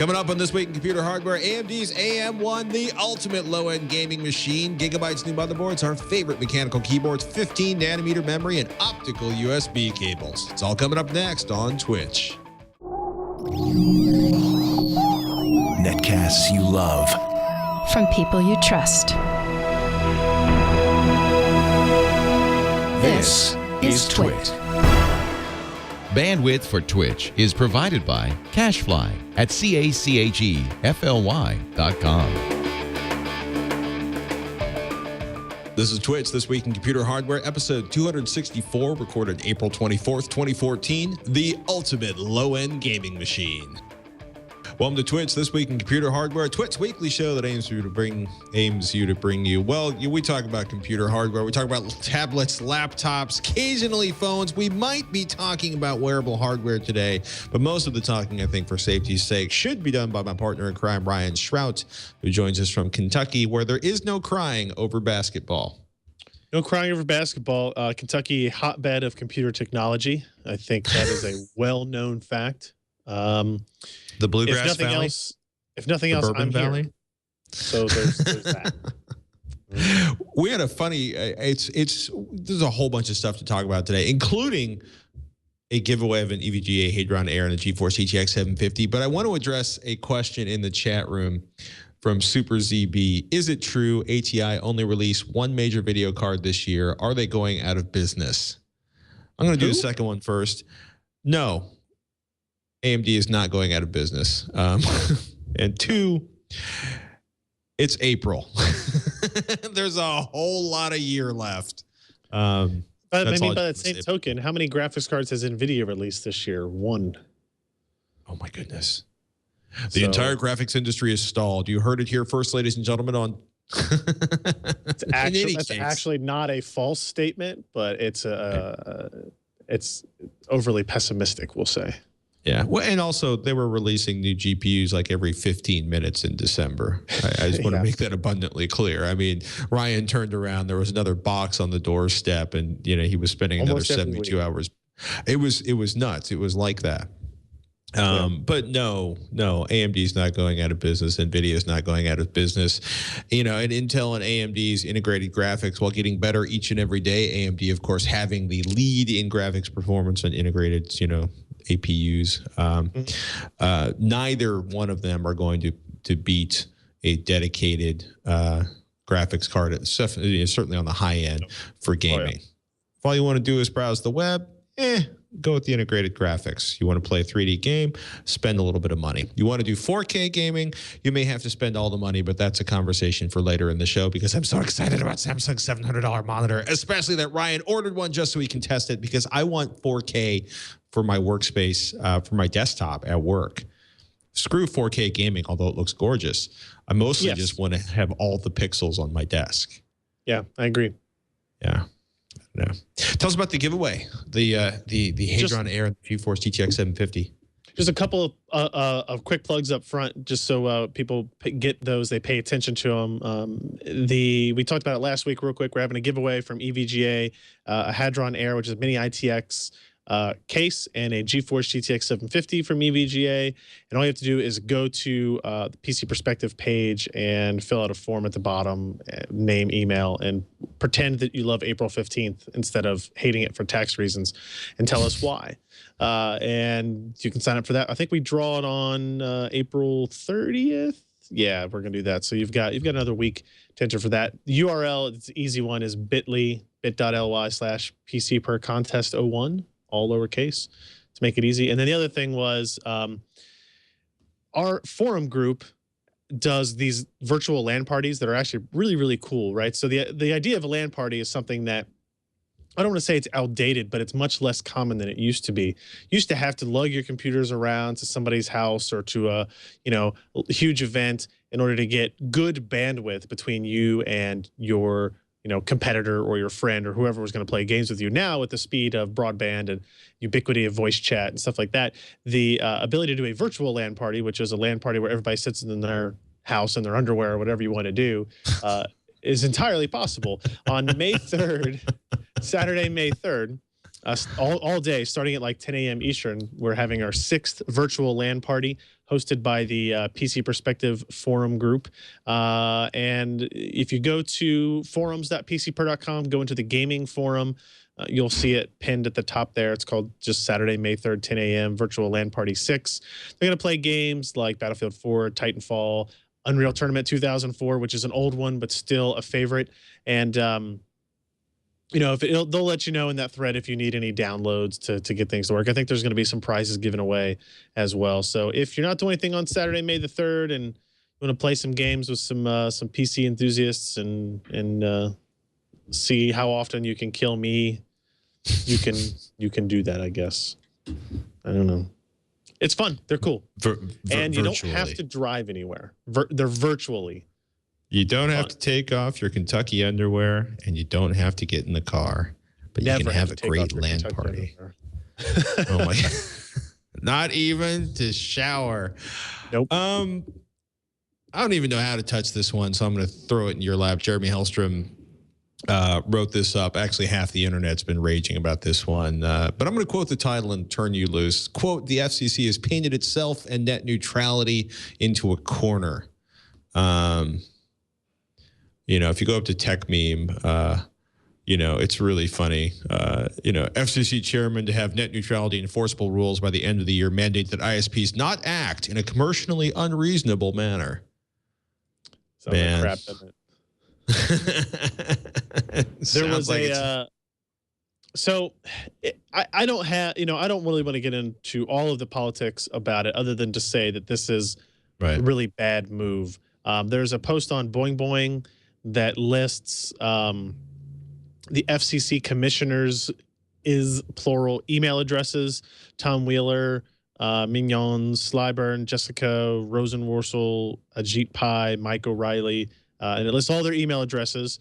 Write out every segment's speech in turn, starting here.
Coming up on This Week in Computer Hardware, AMD's AM1, the ultimate low-end gaming machine. Gigabyte's new motherboards, our favorite mechanical keyboards, 15-nanometer memory, and optical USB cables. It's all coming up next on Twitch. Netcasts you love. From people you trust. This is Twit. Bandwidth for Twitch is provided by CacheFly at CACHEFLY.com. This is Twitch, This Week in Computer Hardware, episode 264, recorded April 24th, 2014, the ultimate low-end gaming machine. Welcome to Twitch, This Week in Computer Hardware, Twitch's weekly show that aims you to bring you. Well, we talk about computer hardware. We talk about tablets, laptops, occasionally phones. We might be talking about wearable hardware today, but most of the talking, I think, for safety's sake, should be done by my partner in crime, Ryan Shrout, who joins us from Kentucky, where there is no crying over basketball. No crying over basketball. Kentucky, hotbed of computer technology. I think that is a well-known fact. The Bluegrass Valley. If nothing else, I'm Valley. Here. So there's that. We had a funny. There's a whole bunch of stuff to talk about today, including a giveaway of an EVGA Hadron Air and a GeForce GTX 750. But I want to address a question in the chat room from Super ZB. Is it true ATI only released one major video card this year? Are they going out of business? I'm going to do the second one first. No. AMD is not going out of business. And two, it's April. There's a whole lot of year left. But by that same token, how many graphics cards has NVIDIA released this year? One. Oh, my goodness. The entire graphics industry is stalled. You heard it here first, ladies and gentlemen, on... That's actually not a false statement, but it's overly pessimistic, we'll say. Yeah. Well, and also they were releasing new GPUs like every 15 minutes in December. I just want to make that abundantly clear. I mean, Ryan turned around. There was another box on the doorstep, and he was spending almost another 72 hours. It was nuts. It was like that. But no, AMD's not going out of business. NVIDIA's not going out of business. And Intel and AMD's integrated graphics, while getting better each and every day, AMD, of course, having the lead in graphics performance and integrated, APUs. Neither one of them are going to beat a dedicated graphics card, certainly on the high end for gaming. If all you want to do is browse the web, go with the integrated graphics. You want to play a 3D game, spend a little bit of money. You want to do 4K gaming, you may have to spend all the money, but that's a conversation for later in the show because I'm so excited about Samsung's $700 monitor, especially that Ryan ordered one just so he can test it because I want 4K for my workspace, for my desktop at work. Screw 4K gaming, although it looks gorgeous. I mostly just want to have all the pixels on my desk. Yeah, I agree. Yeah. No. Tell us about the giveaway, the Hadron Air and the GeForce GTX 750. Just a couple of quick plugs up front, just so people get those, they pay attention to them. We talked about it last week real quick. We're having a giveaway from EVGA, a Hadron Air, which is a mini ITX case, and a GeForce GTX 750 from EVGA. And all you have to do is go to the PC Perspective page and fill out a form at the bottom, name, email, and pretend that you love April 15th instead of hating it for tax reasons, and tell us why. And you can sign up for that. I think we draw it on April 30th. Yeah, we're gonna do that. So you've got another week to enter for that. The URL, it's an easy one, is bit.ly/PCPerContest01. all lowercase to make it easy. And then the other thing was our forum group does these virtual LAN parties that are actually really, really cool, right? So the idea of a LAN party is something that, I don't want to say it's outdated, but it's much less common than it used to be. You used to have to lug your computers around to somebody's house or to a huge event in order to get good bandwidth between you and your competitor or your friend or whoever was going to play games with you. Now, with the speed of broadband and ubiquity of voice chat and stuff like that, the ability to do a virtual LAN party, which is a LAN party where everybody sits in their house in their underwear or whatever you want to do, is entirely possible. On May 3rd, Saturday, May 3rd, all day, starting at like 10 a.m. Eastern. We're having our 6th virtual LAN party hosted by the PC Perspective forum group. And if you go to forums.pcper.com, go into the gaming forum, you'll see it pinned at the top there. It's called just Saturday, May 3rd, 10 a.m. Virtual LAN Party 6. They're going to play games like Battlefield 4, Titanfall, Unreal Tournament 2004, which is an old one, but still a favorite. And, you know, they'll let you know in that thread if you need any downloads to get things to work. I think there's going to be some prizes given away as well. So if you're not doing anything on Saturday, May the 3rd, and you want to play some games with some PC enthusiasts and see how often you can kill me, you can do that, I guess. I don't know. It's fun. They're cool. And you don't have to drive anywhere. They're virtually. You don't have to take off your Kentucky underwear, and you don't have to get in the car, but you can have a great LAN party. Oh my God. Not even to shower. Nope. I don't even know how to touch this one, so I'm going to throw it in your lap. Jeremy Hellstrom wrote this up. Actually, half the internet's been raging about this one, but I'm going to quote the title and turn you loose. Quote, the FCC has painted itself and net neutrality into a corner. You know, if you go up to Tech Meme, you know, it's really funny. You know, FCC chairman to have net neutrality enforceable rules by the end of the year mandate that ISPs not act in a commercially unreasonable manner. Sounds like crap, doesn't it? There was like I don't have, you know, I don't really want to get into all of the politics about it other than to say that this is a really bad move. There's a post on Boing Boing that lists the FCC commissioners is plural email addresses: Tom Wheeler, Mignon, Slyburn, Jessica Rosenworcel, Ajit Pai, Mike O'Reilly, and it lists all their email addresses.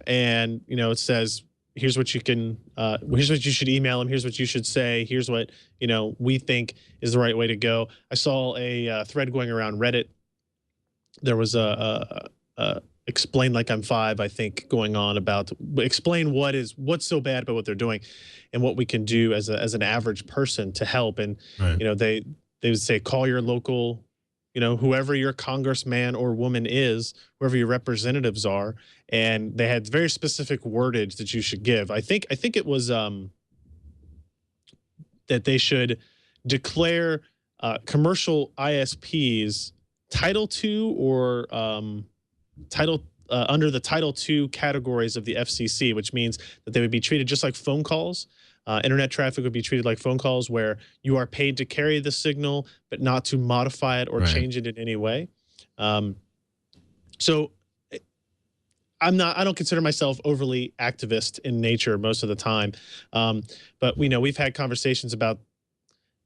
And you know, it says, here's what you can, here's what you should email them. Here's what you should say. Here's what, you know, we think is the right way to go. I saw a thread going around Reddit. There was a explain like I'm 5, I think, going on about explain what's so bad about what they're doing and what we can do as an average person to help. And you know, they would say, call your local, you know, whoever your congressman or woman is, whoever your representatives are, and they had very specific wordage that you should give. I think it was that they should declare commercial ISPs Title II or under the Title II categories of the FCC, which means that they would be treated just like phone calls. Internet traffic would be treated like phone calls, where you are paid to carry the signal, but not to modify it or change it in any way. So I don't consider myself overly activist in nature most of the time. But we know we've had conversations about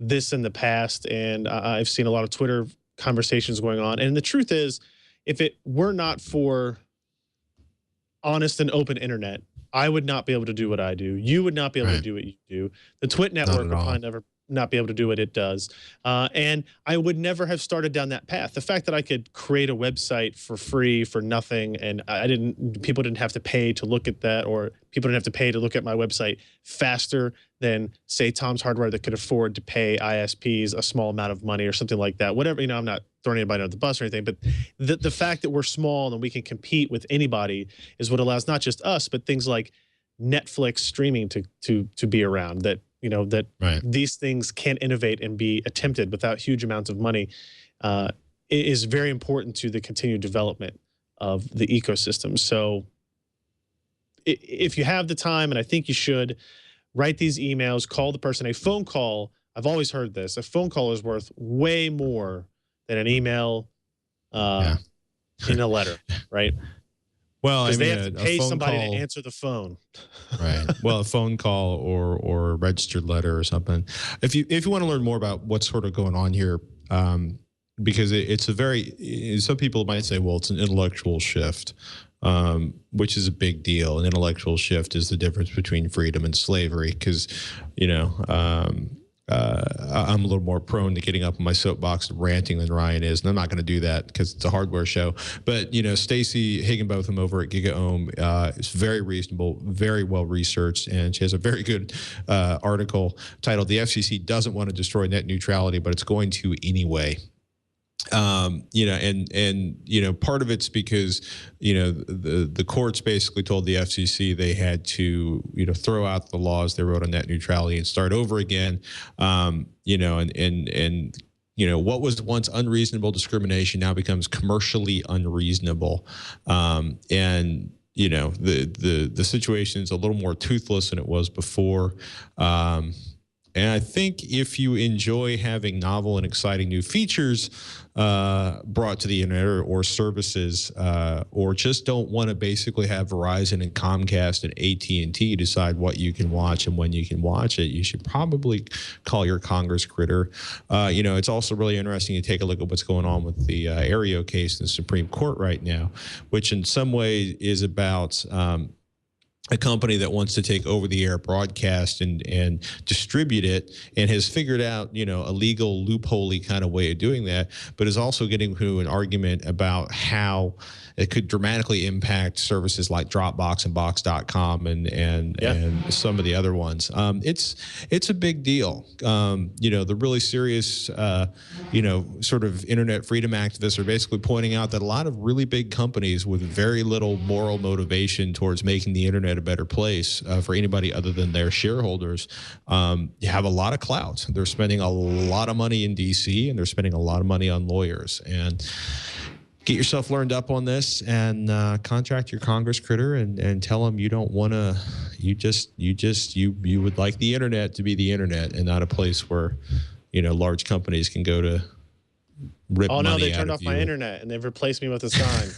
this in the past, and I've seen a lot of Twitter conversations going on. And the truth is, if it were not for honest and open internet, I would not be able to do what I do. You would not be able to do what you do. The Twit network would probably never not be able to do what it does. And I would never have started down that path. The fact that I could create a website for free for nothing, and people didn't have to pay to look at that, or people didn't have to pay to look at my website faster than, say, Tom's Hardware that could afford to pay ISPs a small amount of money or something like that. Whatever, you know, I'm not throwing anybody under the bus or anything, but the fact that we're small and we can compete with anybody is what allows not just us, but things like Netflix streaming to be around, that, you know, that these things can innovate and be attempted without huge amounts of money. It is very important to the continued development of the ecosystem. So if you have the time, and I think you should, write these emails, call the person. A phone call, I've always heard this, a phone call is worth way more than an email in a letter, right? Well, I mean, they have to pay somebody to answer the phone. Right. Well, a phone call or a registered letter or something. If you want to learn more about what's sort of going on here, because it's a very, some people might say, well, it's an intellectual shift, which is a big deal. An intellectual shift is the difference between freedom and slavery, because, you know, I'm a little more prone to getting up on my soapbox and ranting than Ryan is, and I'm not going to do that because it's a hardware show. But Stacy Higginbotham over at GigaOhm is very reasonable, very well researched, and she has a very good article titled "The FCC Doesn't Want to Destroy Net Neutrality, but It's Going to Anyway." Part of it's because, the courts basically told the FCC they had to, throw out the laws they wrote on net neutrality and start over again. What was once unreasonable discrimination now becomes commercially unreasonable. The situation is a little more toothless than it was before. And I think if you enjoy having novel and exciting new features brought to the internet or services, or just don't want to basically have Verizon and Comcast and AT&T decide what you can watch and when you can watch it, you should probably call your Congress critter. It's also really interesting to take a look at what's going on with the Aereo case in the Supreme Court right now, which in some ways is about a company that wants to take over-the-air broadcast and distribute it, and has figured out, a legal loophole-y kind of way of doing that, but is also getting to an argument about how it could dramatically impact services like Dropbox and Box.com and some of the other ones. It's a big deal. The really serious, sort of internet freedom activists are basically pointing out that a lot of really big companies with very little moral motivation towards making the internet a better place for anybody other than their shareholders have a lot of clout. They're spending a lot of money in DC, and they're spending a lot of money on lawyers. And get yourself learned up on this, and contract your Congress critter and tell them you don't want to. You would like the internet to be the internet and not a place where large companies can go to rip money out of you. Oh no, they turned off my internet and they've replaced me with a sign.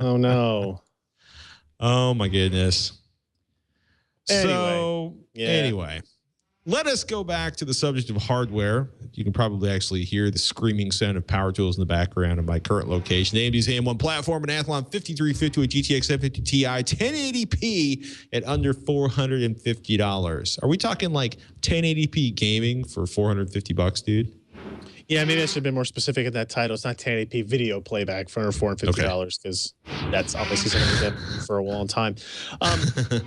Oh no. Oh my goodness. Anyway, let us go back to the subject of hardware. You can probably actually hear the screaming sound of power tools in the background of my current location. AMD's AM1 platform, an Athlon 5350 with GTX 750 Ti, 1080p at under $450. Are we talking like 1080p gaming for $450, dude? Yeah, maybe I should have been more specific in that title. It's not 1080p video playback for under $450 because that's obviously something we've done for a long time.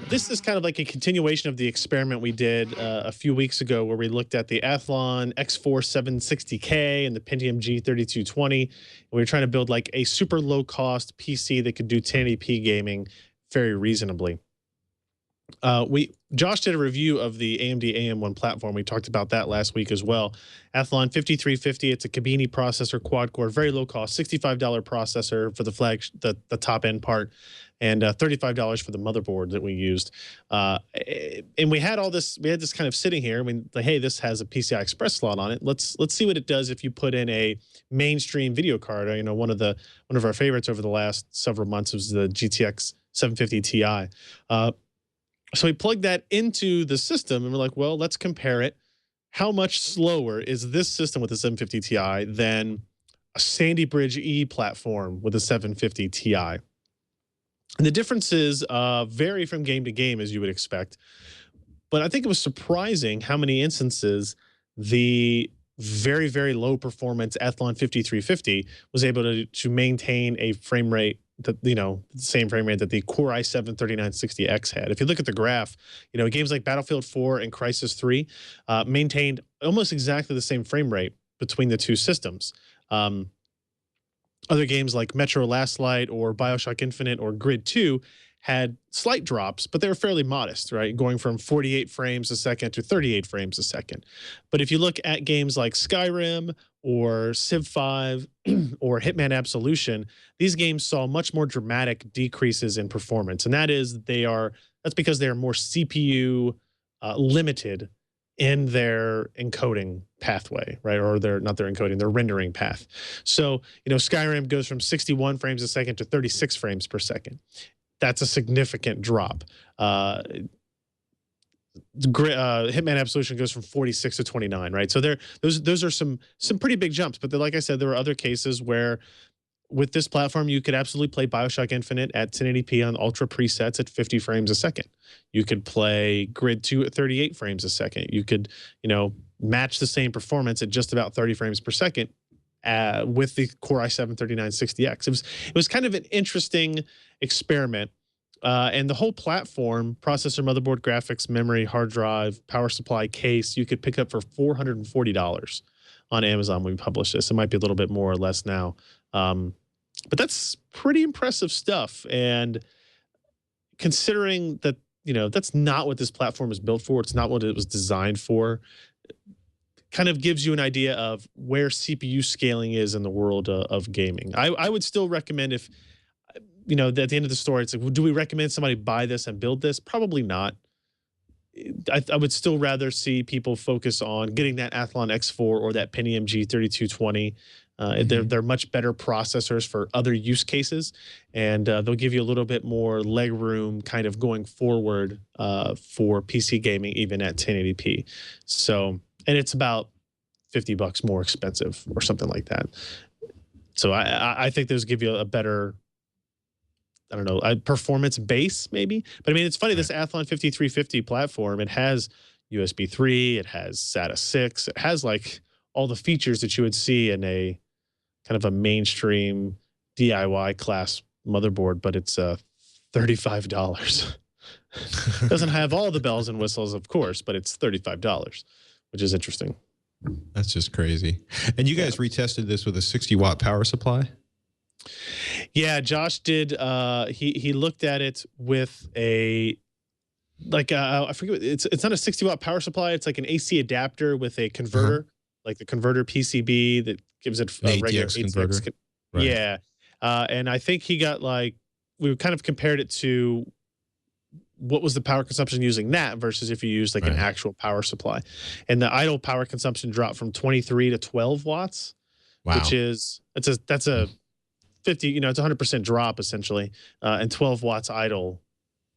This is kind of like a continuation of the experiment we did a few weeks ago where we looked at the Athlon X4 760K and the Pentium G3220. And we were trying to build like a super low-cost PC that could do 1080p gaming very reasonably. Josh did a review of the AMD AM1 platform. We talked about that last week as well. Athlon 5350. It's a Kabini processor, quad core, very low cost, $65 processor for the top end part, and $35 for the motherboard that we used. And we had all this. We had this kind of sitting here. I mean, like, hey, this has a PCI Express slot on it. Let's see what it does if you put in a mainstream video card. One of our favorites over the last several months was the GTX 750 Ti. So we plugged that into the system and we're like, well, let's compare it. How much slower is this system with the 750 Ti than a Sandy Bridge E platform with a 750 Ti? And the differences vary from game to game, as you would expect. But I think it was surprising how many instances the very, very low performance Athlon 5350 was able to maintain a frame rate that, the same frame rate that the Core i7 3960X had. If you look at the graph, games like Battlefield 4 and Crysis 3 maintained almost exactly the same frame rate between the two systems. Other games like Metro Last Light or BioShock Infinite or Grid 2 had slight drops, but they were fairly modest, right? Going from 48 frames a second to 38 frames a second. But if you look at games like Skyrim or Civ 5 or Hitman Absolution, these games saw much more dramatic decreases in performance. And that's because they are more CPU limited in their encoding pathway, right? Or their rendering path. So, Skyrim goes from 61 frames a second to 36 frames per second. That's a significant drop. Hitman Absolution goes from 46 to 29, right? So those are some pretty big jumps. But like I said, there were other cases where with this platform, you could absolutely play BioShock Infinite at 1080p on ultra presets at 50 frames a second. You could play Grid 2 at 38 frames a second. You could, match the same performance at just about 30 frames per second with the Core i7-3960X. It was kind of an interesting experiment. And the whole platform, processor, motherboard, graphics, memory, hard drive, power supply, case, you could pick up for $440 on Amazon when we publish this. It might be a little bit more or less now. But that's pretty impressive stuff. And considering that, that's not what this platform is built for, it's not what it was designed for, kind of gives you an idea of where CPU scaling is in the world of gaming. I would still recommend if, at the end of the story, it's like, well, do we recommend somebody buy this and build this? Probably not. I would still rather see people focus on getting that Athlon X4 or that Pentium G3220. They're much better processors for other use cases, and they'll give you a little bit more leg room kind of going forward for PC gaming, even at 1080p. So, and it's about $50 more expensive or something like that. So I think those give you a better, I don't know, a performance base maybe. But I mean, it's funny, this Athlon 5350 platform, it has USB 3, it has SATA 6, it has like all the features that you would see in a kind of a mainstream DIY class motherboard, but it's $35. Doesn't have all the bells and whistles, of course, but it's $35, which is interesting. That's just crazy. And you guys retested this with a 60-watt power supply? Yeah, Josh did. He looked at it with a, like, I forget, it's not a 60-watt power supply. It's like an AC adapter with a converter, like the converter PCB that gives it a regular ATX converter. Right. Yeah. And I think he got we kind of compared it to what was the power consumption using that versus if you use like an actual power supply. And the idle power consumption dropped from 23 to 12 watts, which is, that's a 50, it's a 100% drop essentially. And 12 watts idle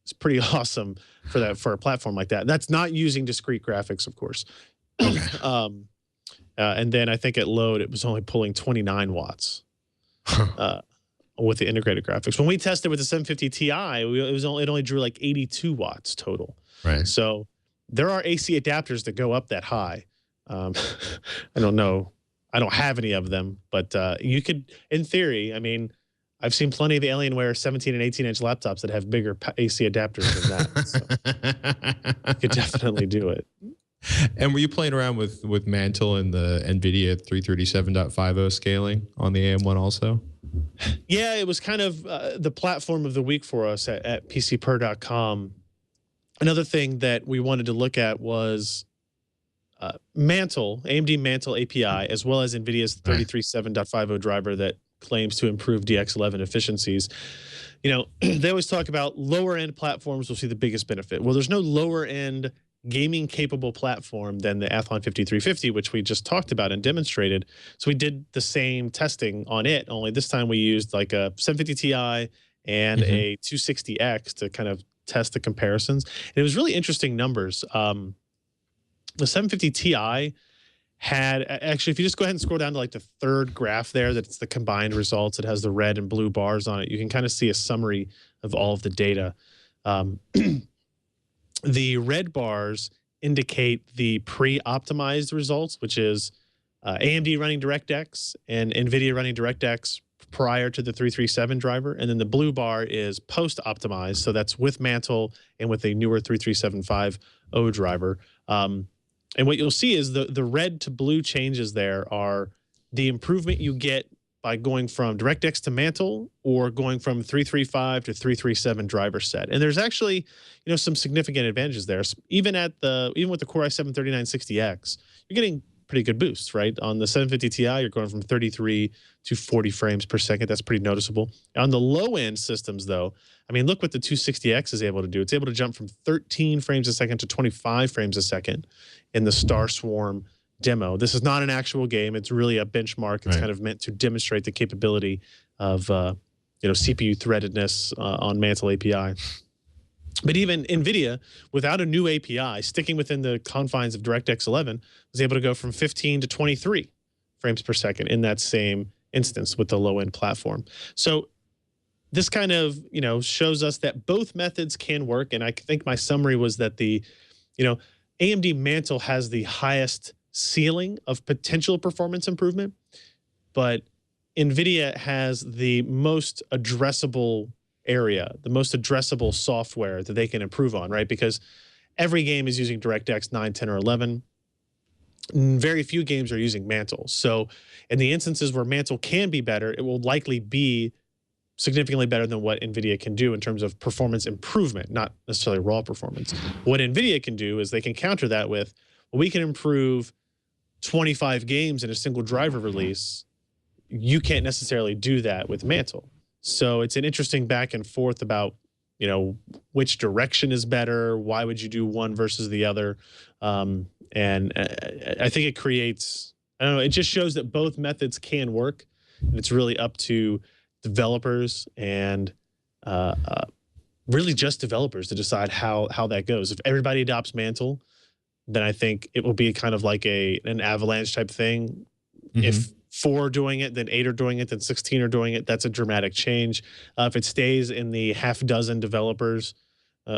is pretty awesome for a platform like that. That's not using discrete graphics, of course. And then I think at load, it was only pulling 29 watts. With the integrated graphics. When we tested with the 750 Ti, it only drew like 82 watts total. Right. So there are AC adapters that go up that high. I don't know. I don't have any of them, but you could, in theory, I mean, I've seen plenty of the Alienware 17 and 18-inch laptops that have bigger AC adapters than that. So you could definitely do it. And were you playing around with Mantle and the NVIDIA 337.50 scaling on the AM1 also? Yeah, it was kind of the platform of the week for us at PCPer.com. Another thing that we wanted to look at was Mantle, AMD Mantle API, as well as NVIDIA's 337.50 driver that claims to improve DX11 efficiencies. They always talk about lower end platforms will see the biggest benefit. Well, there's no lower end gaming capable platform than the Athlon 5350, which we just talked about and demonstrated. So we did the same testing on it, only this time we used like a 750 Ti and a 260X to kind of test the comparisons. And it was really interesting numbers. The 750 Ti had, actually, if you just go ahead and scroll down to like the third graph there, that's the combined results. It has the red and blue bars on it. You can kind of see a summary of all of the data. The red bars indicate the pre-optimized results, which is AMD running DirectX and NVIDIA running DirectX prior to the 337 driver. And then the blue bar is post-optimized. So that's with Mantle and with a newer 33750 driver. And what you'll see is the red to blue changes there are the improvement you get by going from DirectX to Mantle or going from 335 to 337 driver set. And there's actually, some significant advantages there. Even with the Core i7-3960X, you're getting pretty good boosts, right? On the 750 Ti, you're going from 33 to 40 frames per second. That's pretty noticeable. On the low end systems though, I mean, look what the 260X is able to do. It's able to jump from 13 frames a second to 25 frames a second in the Star Swarm demo. This is not an actual game. It's really a benchmark. It's kind of meant to demonstrate the capability of CPU threadedness on Mantle API. But even NVIDIA, without a new API, sticking within the confines of DirectX 11, was able to go from 15 to 23 frames per second in that same instance with the low end platform. So this kind of, shows us that both methods can work. And I think my summary was that AMD Mantle has the highest ceiling of potential performance improvement, but NVIDIA has the most addressable area, the most addressable software that they can improve on, right? Because every game is using DirectX 9, 10, or 11. Very few games are using Mantle. So in the instances where Mantle can be better, it will likely be significantly better than what NVIDIA can do in terms of performance improvement, not necessarily raw performance. What NVIDIA can do is they can counter that with, well, we can improve 25 games in a single driver release. You can't necessarily do that with Mantle. So it's an interesting back and forth about, which direction is better. Why would you do one versus the other? And I think it creates, I don't know, it just shows that both methods can work. And it's really up to developers and really just developers to decide how that goes. If everybody adopts Mantle, then I think it will be kind of like an avalanche type thing. Mm-hmm. If 4 are doing it, then 8 are doing it, then 16 are doing it, that's a dramatic change. If it stays in the half dozen developers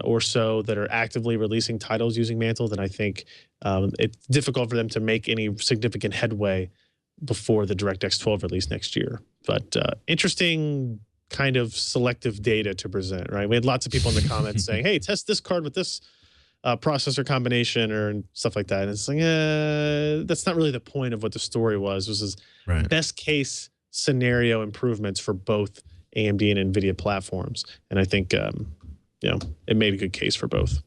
or so that are actively releasing titles using Mantle, then I think it's difficult for them to make any significant headway before the DirectX 12 release next year. But interesting kind of selective data to present, right? We had lots of people in the comments saying, hey, test this card with this processor combination or stuff like that. And it's like, that's not really the point of what the story was. This is best case scenario improvements for both AMD and NVIDIA platforms. And I think, it made a good case for both.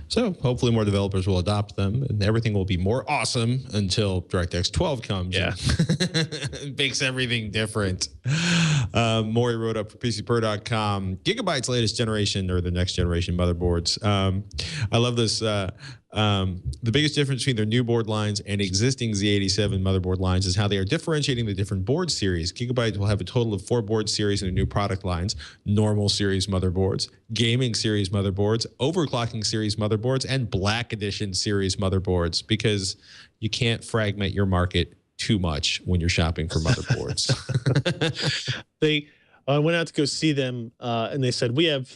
So hopefully more developers will adopt them and everything will be more awesome until DirectX 12 comes. Yeah. It makes everything different. Maury wrote up for PCPro.com, Gigabyte's latest generation or the next generation motherboards. I love this. The biggest difference between their new board lines and existing Z87 motherboard lines is how they are differentiating the different board series. Gigabyte will have a total of 4 board series in their new product lines: normal series motherboards, gaming series motherboards, overclocking series motherboards, and black edition series motherboards, because you can't fragment your market too much when you're shopping for motherboards. They went out to go see them and they said, we have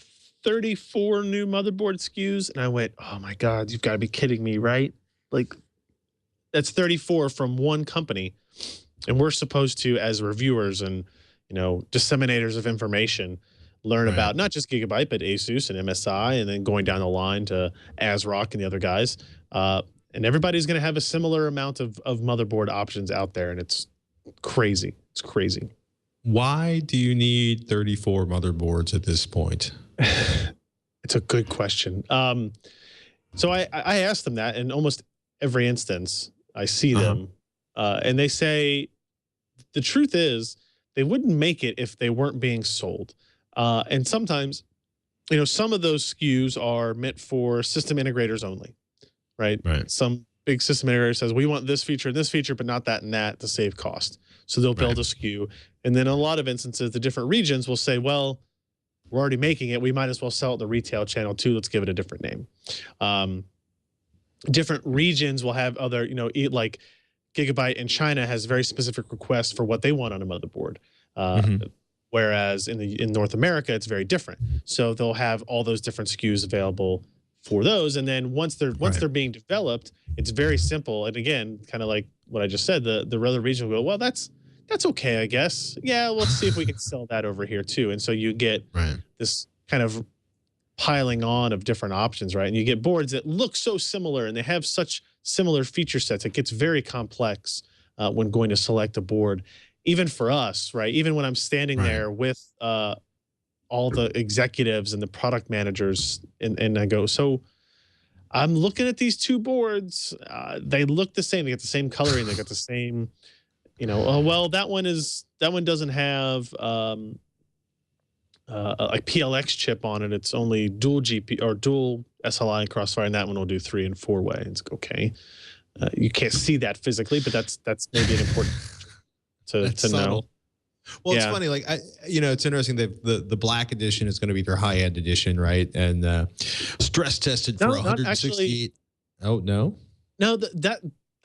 34 new motherboard SKUs. And I went, oh my God, you've got to be kidding me, right? Like, that's 34 from one company. And we're supposed to, as reviewers and, disseminators of information, learn about not just Gigabyte, but Asus and MSI, and then going down the line to ASRock and the other guys. And everybody's going to have a similar amount of motherboard options out there. And it's crazy. It's crazy. Why do you need 34 motherboards at this point? It's a good question. So I asked them that, and almost every instance I see them, and they say the truth is they wouldn't make it if they weren't being sold. And sometimes, some of those SKUs are meant for system integrators only, right? Some big system integrator says, we want this feature, but not that and that to save cost. So they'll build a SKU. And then in a lot of instances, the different regions will say, well, we're already making it. We might as well sell it the retail channel too. Let's give it a different name. Different regions will have other, like Gigabyte in China has very specific requests for what they want on a motherboard. Whereas in North America, it's very different. So they'll have all those different SKUs available for those. And then once they're being developed, it's very simple. And again, kind of like what I just said, the other region will go, well, that's okay, I guess. Yeah, let's see if we can sell that over here too. And so you get this kind of piling on of different options, right? And you get boards that look so similar and they have such similar feature sets. It gets very complex when going to select a board, even for us, right? Even when I'm standing there with all the executives and the product managers, and I go, so I'm looking at these two boards. They look the same. They got the same coloring. They got the same. Oh well, that one doesn't have a PLX chip on it. It's only dual GP or dual SLI and Crossfire, and that one will do 3 and 4-way. It's okay. You can't see that physically, but that's maybe an important to know. Well, it's funny. Like it's interesting that the black edition is going to be their high end edition, right? And stress tested for 168. Oh no. No, that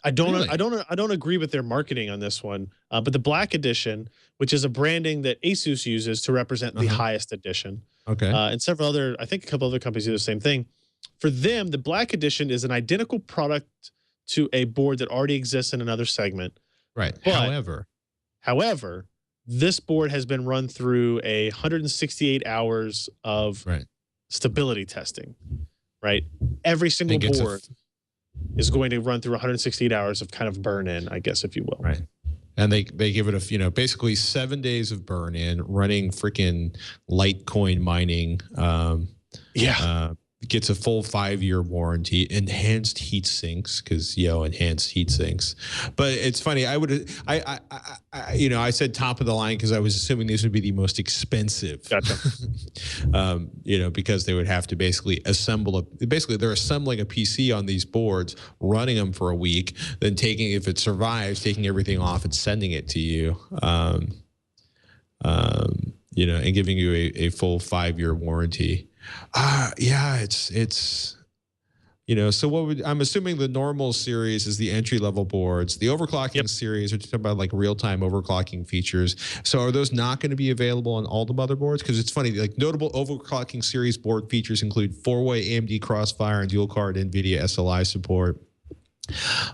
Really? I don't agree with their marketing on this one. But the Black Edition, which is a branding that Asus uses to represent the highest edition, Okay. and several other, I think a couple other companies do the same thing. For them, the Black Edition is an identical product to a board that already exists in another segment. Right. But, however, this board has been run through 168 hours of stability testing. Right. Every single board is going to run through 168 hours of kind of burn in, I guess, if you will. Right. And they give it a, basically 7 days of burn in, running freaking Litecoin mining. Gets a full 5-year warranty, enhanced heat sinks, because enhanced heat sinks. But it's funny. I said top of the line because I was assuming these would be the most expensive. Gotcha. Because they would have to basically they're assembling a PC on these boards, running them for a week, then if it survives, taking everything off and sending it to you. And giving you a full 5-year warranty. It's so I'm assuming the normal series is the entry level boards. The overclocking series are talking about like real-time overclocking features. So are those not going to be available on all the motherboards? Because it's funny, like notable overclocking series board features include 4-way AMD Crossfire and dual card NVIDIA SLI support.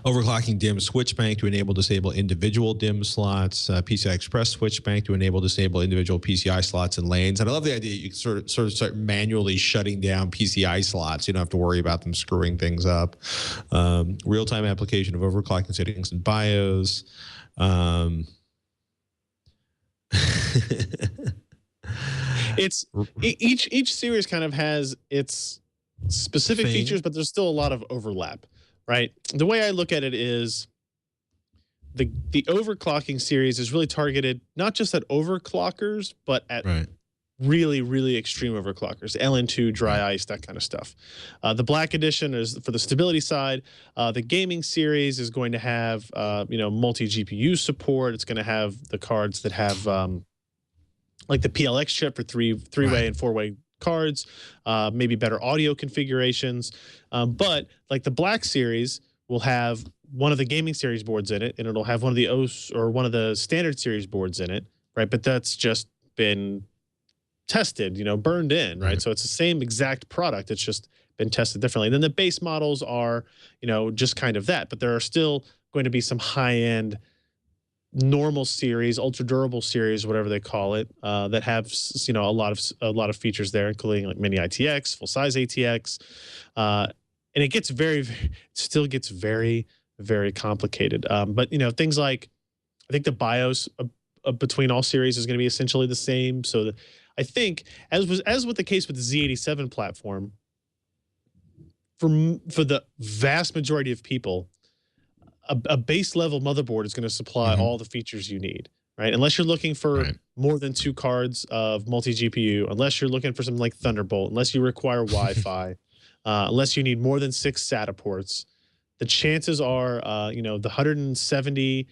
Overclocking DIMM switch bank to enable disable individual DIMM slots, PCI Express switch bank to enable disable individual PCI slots and lanes. And I love the idea you can sort of start manually shutting down PCI slots. You don't have to worry about them screwing things up. Real-time application of overclocking settings and BIOS. It's each series kind of has its specific features, but there's still a lot of overlap. Right. The way I look at it is the overclocking series is really targeted not just at overclockers, but at really, really extreme overclockers, LN2, dry ice, that kind of stuff. The Black Edition is for the stability side. The gaming series is going to have, multi-GPU support. It's going to have the cards that have like the PLX chip for three-way and 4-way cards, maybe better audio configurations. But like the Black series will have one of the gaming series boards in it, and it'll have one of the one of the standard series boards in it, right? But that's just been tested, burned in, right? So it's the same exact product. It's just been tested differently. And then the base models are, just kind of that, but there are still going to be some high-end normal series, ultra durable series, whatever they call it, that have a lot of features there, including like mini ITX, full size ATX, and it still gets very, very complicated. But things like, I think the BIOS between all series is going to be essentially the same. So I think as with the case with the Z87 platform, for the vast majority of people, a base level motherboard is going to supply all the features you need, right? Unless you're looking for more than 2 cards of multi-GPU, unless you're looking for something like Thunderbolt, unless you require Wi-Fi, unless you need more than 6 SATA ports, the chances are, the $170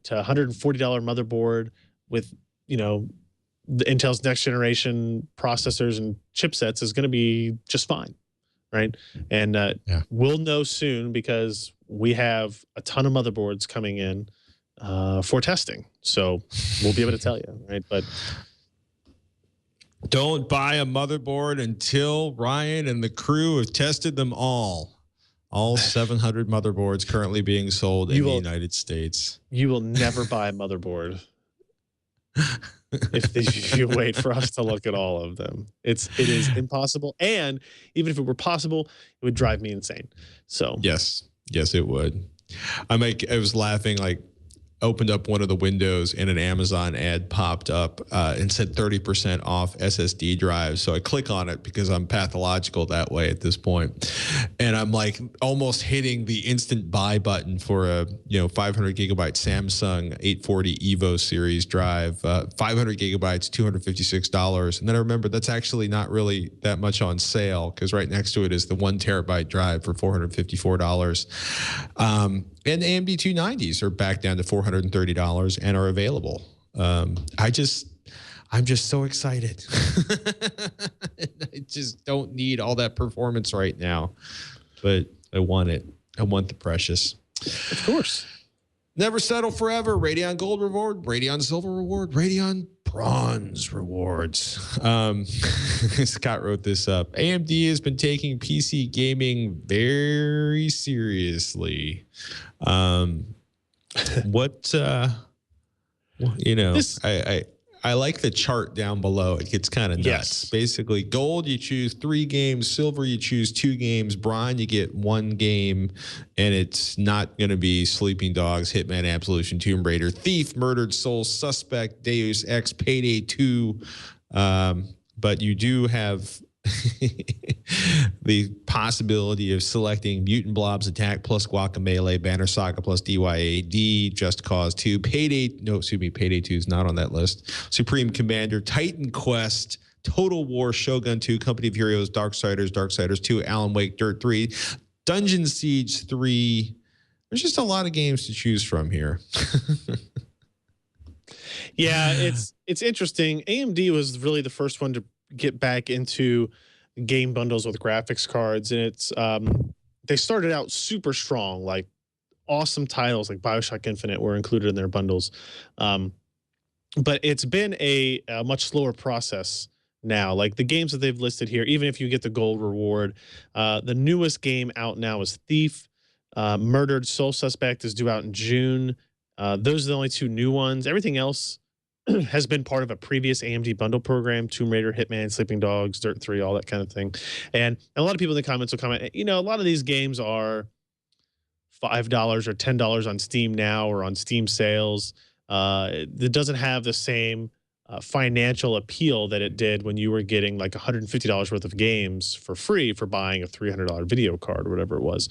to $140 motherboard with, the Intel's next generation processors and chipsets is going to be just fine, right? And we'll know soon because we have a ton of motherboards coming in for testing. So we'll be able to tell you, right? But don't buy a motherboard until Ryan and the crew have tested them all. All 700 motherboards currently being sold in the United States. You will never buy a motherboard if you wait for us to look at all of them. It is impossible. And even if it were possible, it would drive me insane. So yes, it would. I was laughing, like opened up one of the windows and an Amazon ad popped up and said 30% off SSD drives. So I click on it because I'm pathological that way at this point. And I'm like almost hitting the instant buy button for a 500 gigabyte Samsung 840 Evo series drive, 500 gigabytes, $256. And then I remember that's actually not really that much on sale because right next to it is the 1 terabyte drive for $454. And AMD 290s are back down to $430 and are available. I'm just so excited. I just don't need all that performance right now, but I want it. I want the precious. Of course. Never settle forever. Radeon Gold reward, Radeon Silver reward, Radeon Bronze rewards. Scott wrote this up. AMD has been taking PC gaming very seriously. I like the chart down below. It gets kind of nuts. Yes. Basically, gold, you choose 3 games. Silver, you choose 2 games. Bronze, you get 1 game. And it's not going to be Sleeping Dogs, Hitman, Absolution, Tomb Raider, Thief, Murdered Soul, Suspect, Deus Ex, Payday 2. But you do have the possibility of selecting Mutant Blobs Attack plus Guacamelee, Banner Saga plus DYAD, Just Cause 2, Payday 2 is not on that list, Supreme Commander, Titan Quest, Total War, Shogun 2, Company of Heroes, Darksiders 2, Alan Wake, Dirt 3, Dungeon Siege 3. There's just a lot of games to choose from here. Yeah, it's interesting. AMD was really the first one to get back into game bundles with graphics cards, and it's they started out super strong, like awesome titles like BioShock Infinite were included in their bundles, but it's been a much slower process now. Like the games that they've listed here, even if you get the gold reward, the newest game out now is Thief. Murdered Soul Suspect is due out in June. Those are the only 2 new ones. Everything else has been part of a previous AMD bundle program: Tomb Raider, Hitman, Sleeping Dogs, Dirt 3, all that kind of thing. And a lot of people in the comments will comment, a lot of these games are $5 or $10 on Steam now or on Steam sales. It doesn't have the same financial appeal that it did when you were getting like $150 worth of games for free for buying a $300 video card or whatever it was.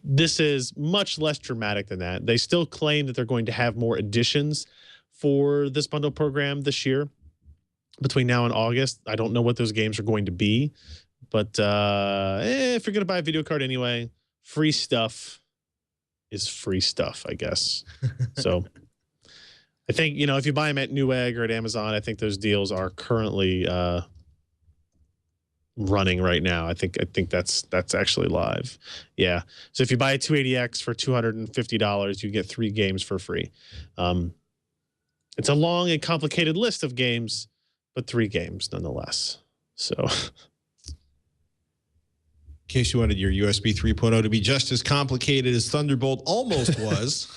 This is much less dramatic than that. They still claim that they're going to have more editions for this bundle program this year between now and August. I don't know what those games are going to be, but if you're going to buy a video card anyway, free stuff is free stuff, I guess. So I think, if you buy them at Newegg or at Amazon, I think those deals are currently running right now. I think that's actually live. Yeah. So if you buy a 280X for $250, you get 3 games for free. It's a long and complicated list of games, but 3 games nonetheless. So, in case you wanted your USB 3.0 to be just as complicated as Thunderbolt almost was,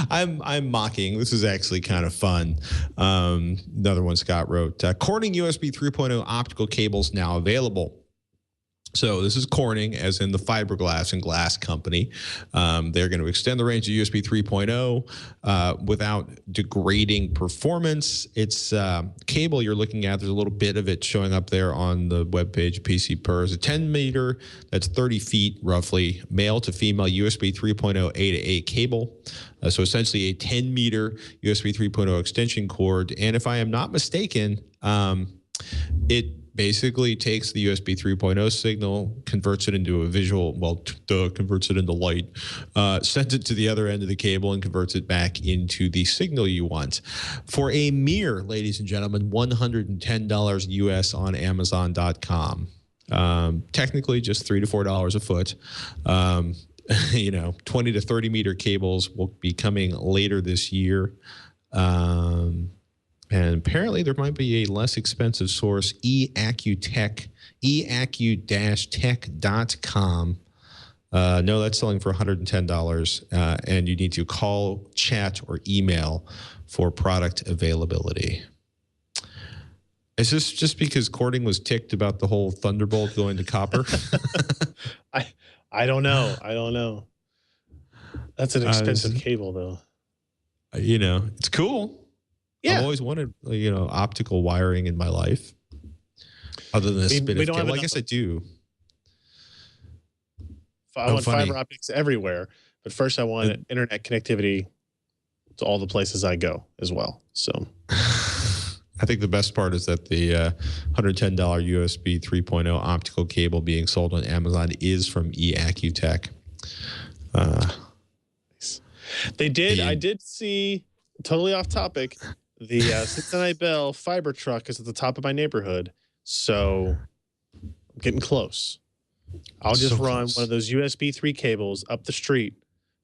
I'm mocking. This is actually kind of fun. Another one Scott wrote, Corning USB 3.0 optical cables now available. So this is Corning, as in the fiberglass and glass company. They're going to extend the range of USB 3.0 without degrading performance. It's cable you're looking at. There's a little bit of it showing up there on the webpage, PC Per. It's a 10 meter, that's 30 feet roughly, male to female USB 3.0 A to A cable. So essentially a 10 meter USB 3.0 extension cord. And if I am not mistaken, it basically takes the USB 3.0 signal, converts it into a visual, converts it into light, sends it to the other end of the cable and converts it back into the signal you want. For a mere, ladies and gentlemen, $110 US on Amazon.com. Technically just $3 to $4 a foot. 20 to 30 meter cables will be coming later this year. And apparently there might be a less expensive source, eAccuTech, eAccu-tech.com. No, that's selling for $110. And you need to call, chat, or email for product availability. Is this just because Corning was ticked about the whole Thunderbolt going to copper? I don't know. That's an expensive cable, though. It's cool. Yeah. I've always wanted, optical wiring in my life. Other than a spin of cable. I guess I do. I want fiber optics everywhere, but first I want internet connectivity to all the places I go as well. So I think the best part is that the $110 USB 3.0 optical cable being sold on Amazon is from eAccuTech. They did. I did see, totally off topic, the Cincinnati Bell fiber truck is at the top of my neighborhood. So I'm getting close. I'll just So run close. one of those USB 3 cables up the street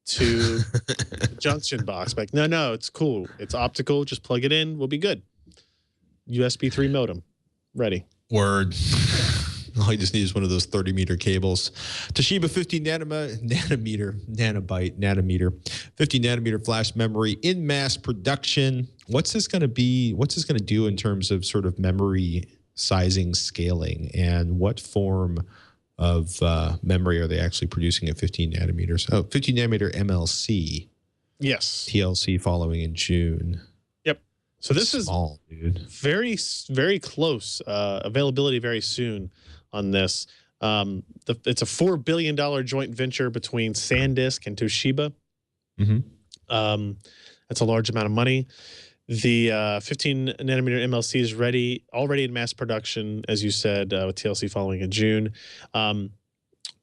to the junction box. Like, no, it's cool. It's optical. Just plug it in. We'll be good. USB 3 modem. Ready. Word. All you just need is one of those 30-meter cables. Toshiba 50 nanometer, 50 nanometer flash memory in mass production. What's this going to be? What's this going to do in terms of sort of memory sizing, scaling, and what form of memory are they actually producing at 15 nanometers? Oh, 15 nanometer MLC. Yes. TLC following in June. Yep. So this Small, dude. very, very close. Availability very soon on this. It's a $4 billion joint venture between SanDisk and Toshiba. Mm-hmm. That's a large amount of money. The 15 nanometer MLC is already in mass production, as you said, with TLC following in June.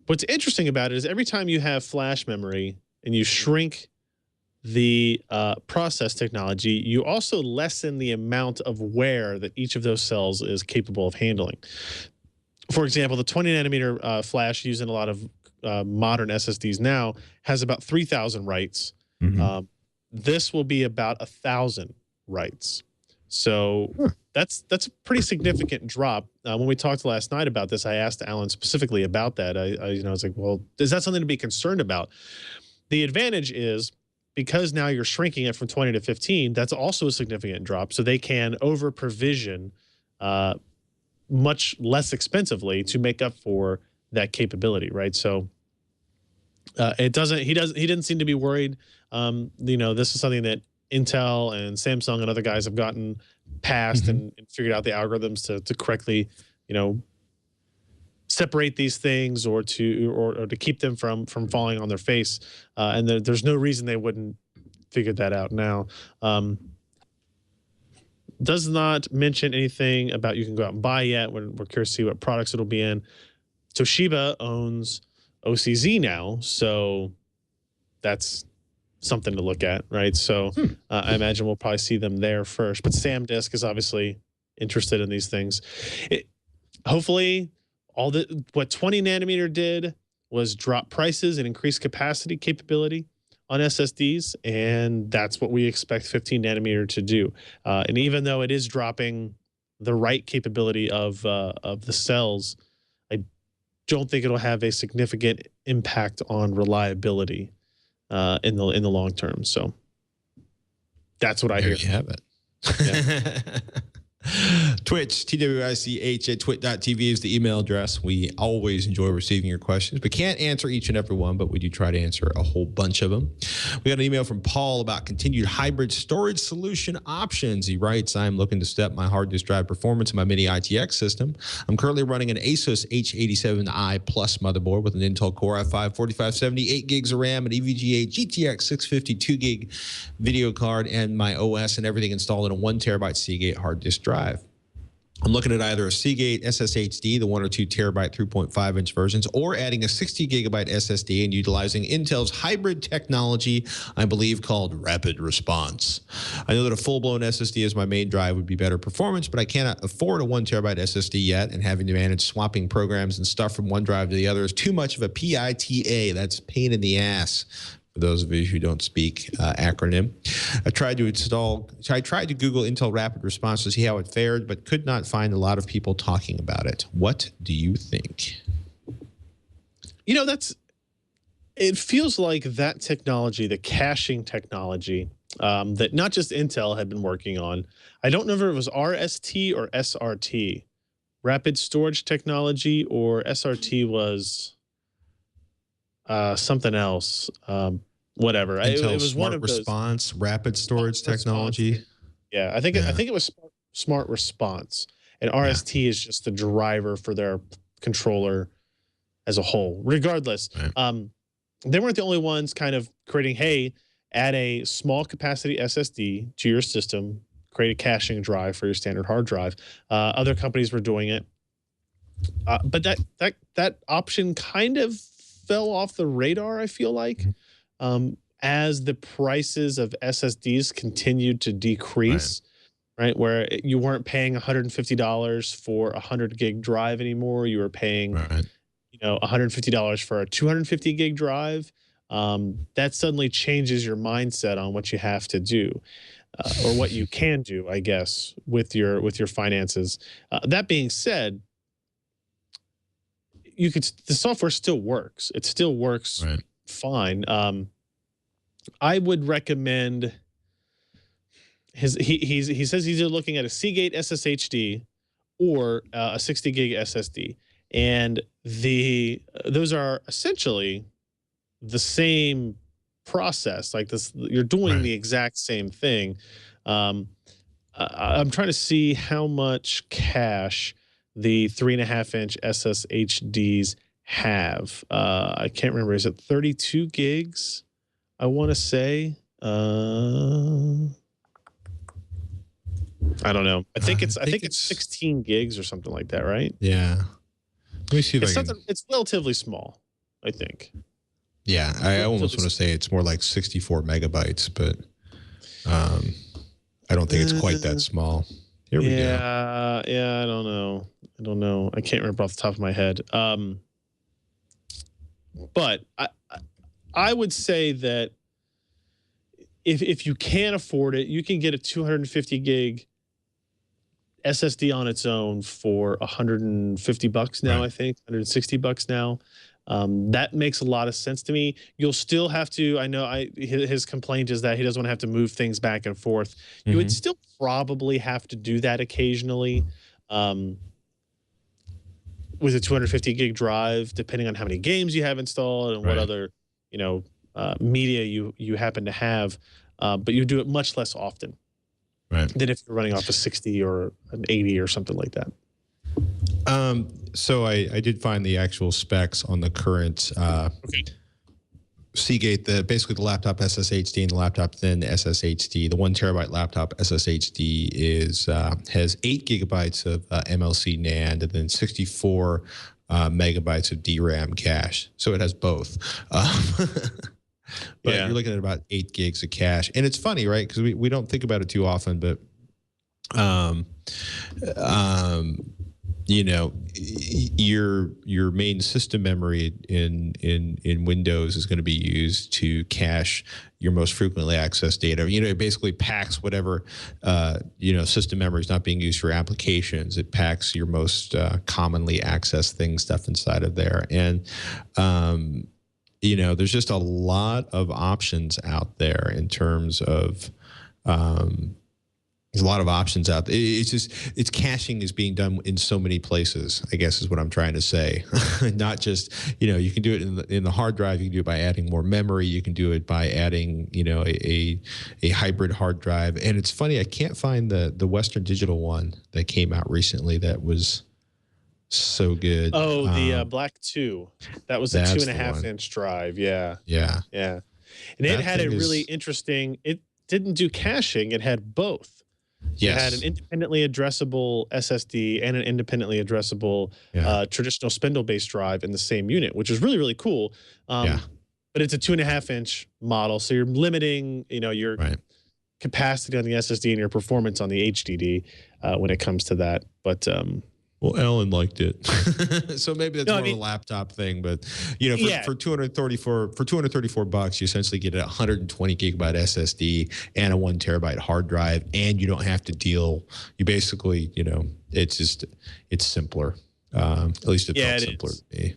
What's interesting about it is every time you have flash memory and you shrink the process technology, you also lessen the amount of wear that each of those cells is capable of handling. For example, the 20 nanometer flash used in a lot of modern SSDs now has about 3,000 writes. Mm-hmm. This will be about 1,000 writes. So that's a pretty significant drop. When we talked last night about this, I asked Alan specifically about that. I was like, well, is that something to be concerned about? The advantage is because now you're shrinking it from 20 to 15, that's also a significant drop. So they can over provision much less expensively to make up for that capability, right? So he didn't seem to be worried. This is something that Intel and Samsung and other guys have gotten past and figured out the algorithms to correctly, separate these things or to keep them from falling on their face. And there's no reason they wouldn't figure that out now. Does not mention anything about you can go out and buy yet. We're curious to see what products it'll be in. Toshiba owns OCZ now, so that's something to look at, right? So I imagine we'll probably see them there first. But SanDisk is obviously interested in these things. Hopefully, what 20 nanometer did was drop prices and increase capacity capability on SSDs, and that's what we expect 15 nanometer to do. And even though it is dropping the write capability of the cells, I don't think it'll have a significant impact on reliability in the long term. So that's what I hear. There you have it. Yeah. Twitch, TWICH at twit.tv is the email address. We always enjoy receiving your questions, but can't answer each and every one, but we do try to answer a whole bunch of them. We got an email from Paul about continued hybrid storage solution options. He writes, I'm looking to step my hard disk drive performance in my mini ITX system. I'm currently running an Asus H87i Plus motherboard with an Intel Core i5 4570, 8 gigs of RAM, an EVGA GTX 650 2 gig video card, and my OS and everything installed in a 1 terabyte Seagate hard disk drive. I'm looking at either a Seagate SSHD, the 1 or 2 terabyte 3.5 inch versions, or adding a 60 gigabyte SSD and utilizing Intel's hybrid technology, I believe called rapid response. I know that a full-blown SSD as my main drive would be better performance, but I cannot afford a 1 terabyte SSD yet, and having to manage swapping programs and stuff from one drive to the other is too much of a PITA. That's pain in the ass. For those of you who don't speak acronym, I tried to Google Intel Rapid Response to see how it fared, but could not find a lot of people talking about it. What do you think? It feels like that technology, the caching technology, that not just Intel had been working on. I don't know if it was RST or SRT, rapid storage technology, or SRT was something else. Whatever. Intel it was Smart one of those Response, rapid storage technology. response. Yeah, I think it was Smart Response, and RST is just the driver for their controller as a whole. Regardless, they weren't the only ones kind of creating, hey, add a small capacity SSD to your system, create a caching drive for your standard hard drive. Other companies were doing it, but that option kind of fell off the radar, I feel like, as the prices of SSDs continued to decrease, right? Where you weren't paying $150 for a 100 gig drive anymore. You were paying, $150 for a 250 gig drive, that suddenly changes your mindset on what you have to do, or what you can do, I guess, with your finances. That being said, the software still works. It still works Right. fine. I would recommend he says he's either looking at a Seagate SSHD or a 60 gig SSD, and those are essentially the same process. Like this, you're doing Right. the exact same thing. I'm trying to see how much cache the 3.5-inch SSHDs have. I can't remember. Is it 32 gigs? I want to say. I don't know. I think it's 16 gigs or something like that, right? Yeah. Let me see if It's I can. it's relatively small, I think. Yeah, I almost want to say it's more like 64 megabytes, but I don't think it's quite that small. Here we go. Yeah, I don't know. I can't remember off the top of my head. But I would say that if you can afford it, you can get a 250 gig SSD on its own for $150 now. Right. I think $160 now. That makes a lot of sense to me. You'll still have to. I know. His complaint is that he doesn't want to have to move things back and forth. You would still probably have to do that occasionally, with a 250 gig drive, depending on how many games you have installed and what other media you happen to have. But you do it much less often. Right. Than if you're running off a 60 or an 80 or something like that. So I did find the actual specs on the current Seagate, basically the laptop SSHD and the laptop thin SSHD. The 1 terabyte laptop SSHD has 8 gigabytes of MLC NAND and then 64 megabytes of DRAM cache. So it has both. But you're looking at about 8 gigs of cache. And it's funny, right? Because we don't think about it too often, but your main system memory in Windows is going to be used to cache your most frequently accessed data. It basically packs whatever system memory is not being used for applications. It packs your most commonly accessed stuff inside of there. And there's just a lot of options out there in terms of there's a lot of options out there. It's caching is being done in so many places, I guess is what I'm trying to say. Not just, you can do it in the hard drive. You can do it by adding more memory. You can do it by adding, a hybrid hard drive. And it's funny, I can't find the Western Digital one that came out recently that was so good. Oh, the Black 2. That was a 2.5-inch drive. Yeah. And it had a really interesting, it didn't do caching. It had both. Yes. It had an independently addressable SSD and an independently addressable traditional spindle-based drive in the same unit, which is really, really cool. But it's a 2.5-inch model, so you're limiting, your capacity on the SSD and your performance on the HDD when it comes to that. But well, Alan liked it, so maybe that's more of a laptop thing. But for $234, you essentially get a 120 gigabyte SSD and a 1 terabyte hard drive, and you don't have to deal. You basically, it's simpler. At least it felt simpler to me.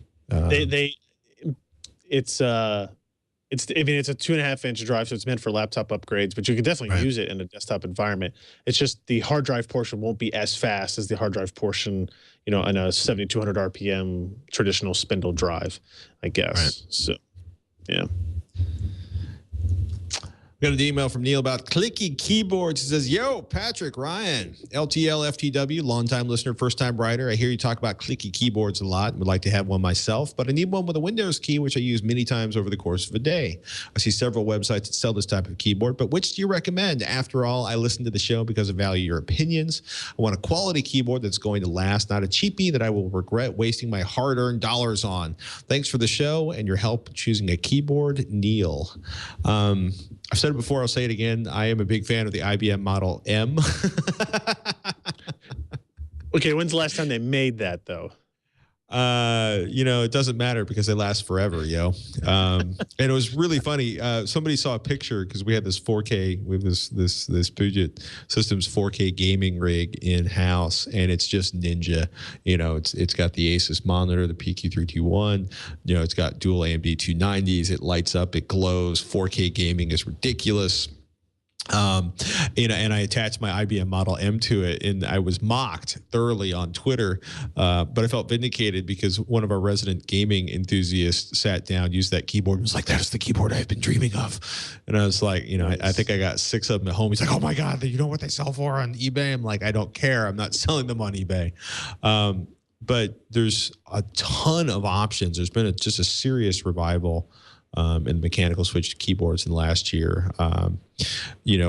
It's a 2.5-inch drive, so it's meant for laptop upgrades, but you can definitely use it in a desktop environment. It's just the hard drive portion won't be as fast as the hard drive portion, in a 7,200 RPM traditional spindle drive, I guess. So, yeah. Got an email from Neil about clicky keyboards. He says, yo, Patrick, Ryan, LTL, FTW, longtime listener, first-time writer. I hear you talk about clicky keyboards a lot and would like to have one myself, but I need one with a Windows key, which I use many times over the course of a day. I see several websites that sell this type of keyboard, but which do you recommend? After all, I listen to the show because I value your opinions. I want a quality keyboard that's going to last, not a cheapie that I will regret wasting my hard-earned dollars on. Thanks for the show and your help choosing a keyboard, Neil. I've said it before, I'll say it again. I am a big fan of the IBM Model M. Okay, when's the last time they made that, though? it doesn't matter because they last forever, yo. And it was really funny. Somebody saw a picture because we had this 4K, we have this Puget Systems 4K gaming rig in house, and it's just ninja. It's got the Asus monitor, the PQ321. It's got dual AMD 290s. It lights up, it glows. 4K gaming is ridiculous. And I attached my IBM Model M to it, and I was mocked thoroughly on Twitter, but I felt vindicated because one of our resident gaming enthusiasts sat down, used that keyboard, and was like, "That is the keyboard I've been dreaming of." And I was like, I think I got 6 of them at home. He's like, "Oh my God, you know what they sell for on eBay?" I'm like, "I don't care. I'm not selling them on eBay." But there's a ton of options. There's been just a serious revival in mechanical switched keyboards in the last year.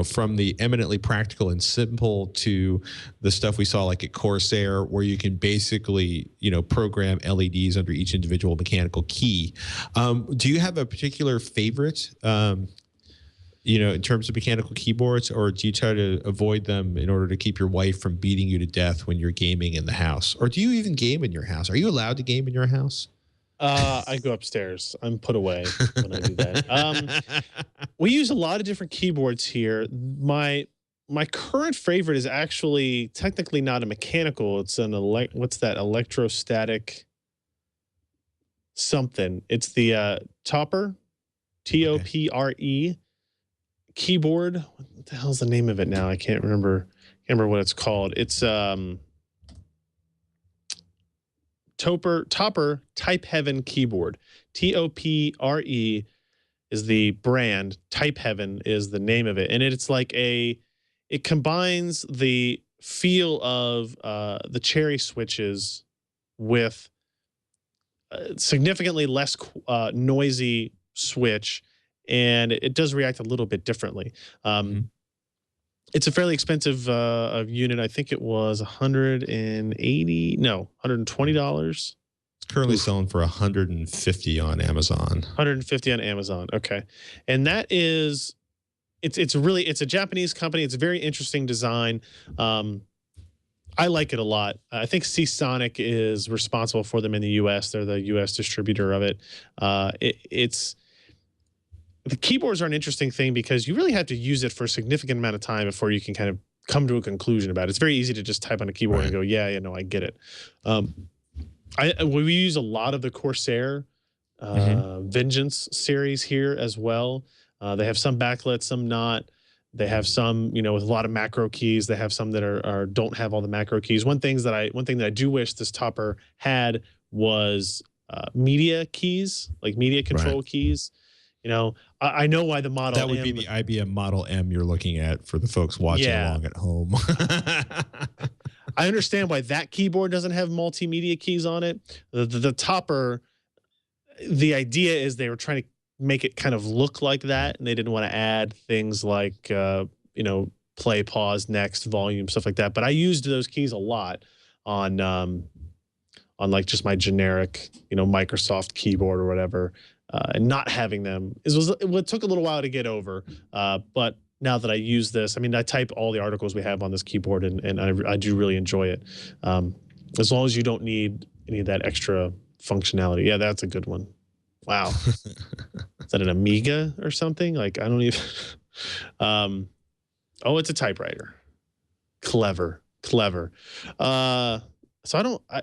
From the eminently practical and simple to the stuff we saw like at Corsair, where you can basically, program LEDs under each individual mechanical key. Do you have a particular favorite, in terms of mechanical keyboards, or do you try to avoid them in order to keep your wife from beating you to death when you're gaming in the house? Or do you even game in your house? Are you allowed to game in your house? I go upstairs. I'm put away when I do that. We use a lot of different keyboards here. My current favorite is actually technically not a mechanical. It's an what's that? Electrostatic something. It's the Topper, TOPRE keyboard. What the hell's the name of it now? I can't remember. What it's called. It's Topper Type Heaven keyboard. TOPRE is the brand. Type Heaven is the name of it, and it's like it combines the feel of the Cherry switches with significantly less noisy switch, and it does react a little bit differently. It's a fairly expensive unit. I think it was $120. It's currently selling for $150 on Amazon. $150 on Amazon. Okay, and that is, it's a Japanese company. It's a very interesting design. I like it a lot. I think Seasonic is responsible for them in the U.S. They're the U.S. distributor of it. The keyboards are an interesting thing because you really have to use it for a significant amount of time before you can kind of come to a conclusion about it. It's very easy to just type on a keyboard and go, yeah, I get it. We use a lot of the Corsair Vengeance series here as well. They have some backlit, some not. They have some, with a lot of macro keys. They have some that don't have all the macro keys. One thing that I do wish this Topper had was media keys, like media control keys. I know why the Model M. That would be the IBM Model M you're looking at for the folks watching along at home. I understand why that keyboard doesn't have multimedia keys on it. The Topper, the idea is they were trying to make it kind of look like that, and they didn't want to add things like play, pause, next, volume, stuff like that. But I used those keys a lot on like just my generic Microsoft keyboard or whatever. And not having them it took a little while to get over. But now that I use this, I type all the articles we have on this keyboard, and I do really enjoy it. As long as you don't need any of that extra functionality. Yeah, that's a good one. Wow. Is that an Amiga or something? Like, I don't even. Oh, it's a typewriter. Clever. So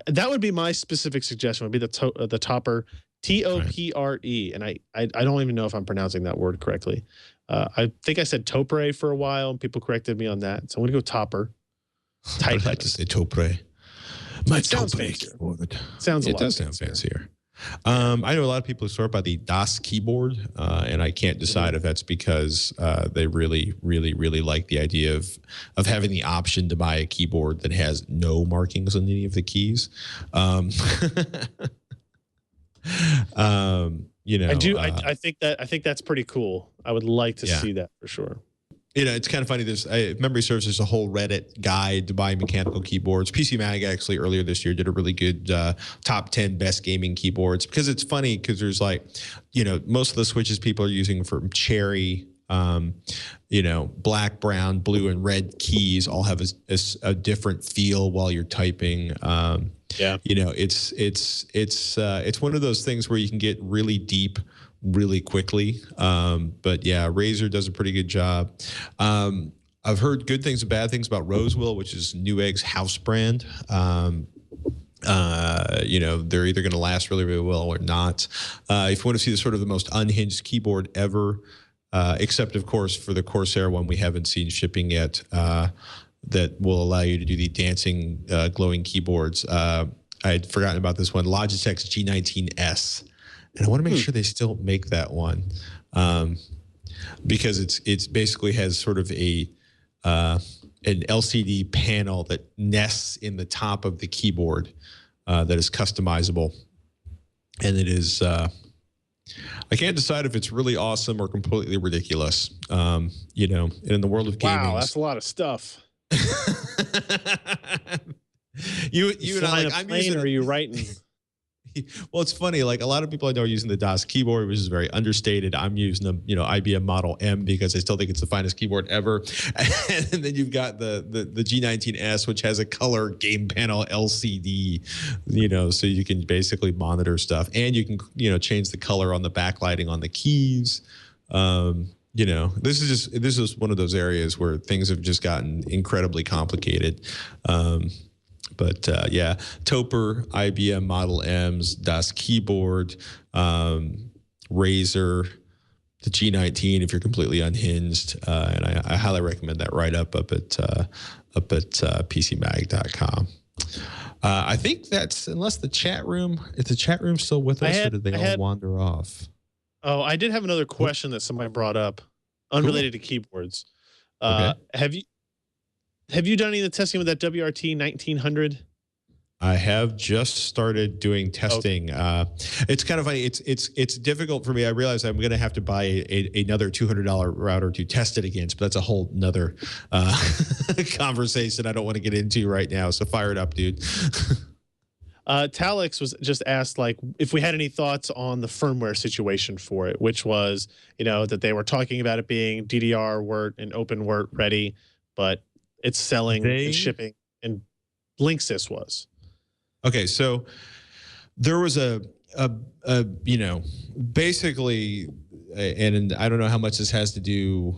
that would be my specific suggestion, would be the Topper. TOPRE, and I don't even know if I'm pronouncing that word correctly. I think I said Topre for a while, and people corrected me on that. So I'm going to go Topper. I'd like to say Topre. My Topre keyboard. It does sound fancier. I know a lot of people who sort by the DOS keyboard, and I can't decide if that's because they really, really, really like the idea of having the option to buy a keyboard that has no markings on any of the keys. I do. I think that's pretty cool. I would like to see that for sure. It's kind of funny. If memory serves, there's a whole Reddit guide to buy mechanical keyboards. PC Mag actually earlier this year did a really good top 10 best gaming keyboards, because it's funny because there's most of the switches people are using from Cherry, black, brown, blue, and red keys all have a different feel while you're typing. Yeah. It's one of those things where you can get really deep really quickly. But yeah, Razer does a pretty good job. I've heard good things and bad things about Rosewell, which is Newegg's house brand. They're either going to last really, really well or not. If you want to see the sort of the most unhinged keyboard ever, except of course for the Corsair one we haven't seen shipping yet, that will allow you to do the dancing, glowing keyboards. I had forgotten about this one, Logitech's G19S, and I want to make sure they still make that one, because it's basically has sort of an LCD panel that nests in the top of the keyboard, that is customizable, and it is. I can't decide if it's really awesome or completely ridiculous. And in the world of gaming, wow, that's a lot of stuff. you and I, like, I'm using. Or are you writing? Well, it's funny. Like, a lot of people I know are using the DOS keyboard, which is very understated. I'm using the IBM Model M because I still think it's the finest keyboard ever. And then you've got the G19S, which has a color game panel LCD, so you can basically monitor stuff, and you can change the color on the backlighting on the keys. This is one of those areas where things have just gotten incredibly complicated. But yeah, Toper, IBM Model M's, DOS keyboard, Razer, the G19 if you're completely unhinged, and I highly recommend that write-up up at PCMag.com. I think that's, unless the chat room, is the chat room still with us, or did they all wander off? Oh, I did have another question that somebody brought up, unrelated to keyboards. Okay. Have you done any of the testing with that WRT 1900? I have just started doing testing. Okay. It's kind of funny. It's difficult for me. I realize I'm going to have to buy another $200 router to test it against, but that's a whole nother conversation I don't want to get into right now. So fire it up, dude. Talix was just asked, like, if we had any thoughts on the firmware situation for it, which was, that they were talking about it being DDR-WRT and OpenWRT ready, but it's selling and shipping, and Linksys was. Okay, so there was basically, and I don't know how much this has to do,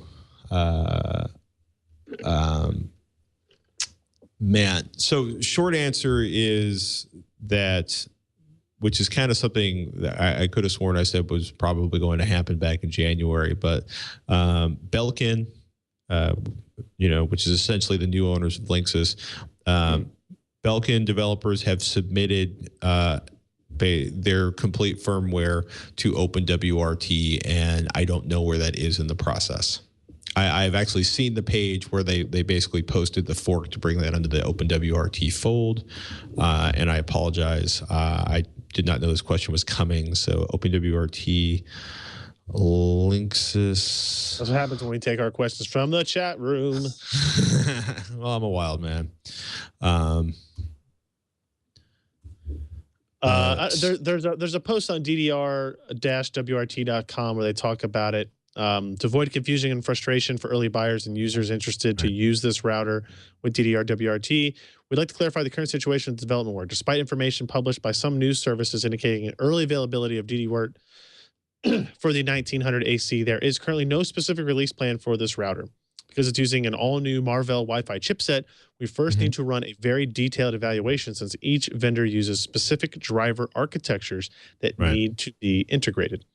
man. So short answer is that, which is kind of something that I could have sworn I said was probably going to happen back in January, but Belkin, which is essentially the new owners of Linksys, Belkin developers have submitted their complete firmware to OpenWRT, and I don't know where that is in the process. I've actually seen the page where they basically posted the fork to bring that under the OpenWRT fold, and I apologize. I did not know this question was coming, so OpenWRT, Linksys. That's what happens when we take our questions from the chat room. Well, I'm a wild man. There's a post on ddr-wrt.com where they talk about it. To avoid confusion and frustration for early buyers and users interested to use this router with DDR-WRT, we'd like to clarify the current situation of development work. Despite information published by some news services indicating an early availability of DD-WRT for the 1900 AC, there is currently no specific release plan for this router. Because it's using an all-new Marvell Wi-Fi chipset, we first need to run a very detailed evaluation, since each vendor uses specific driver architectures that need to be integrated.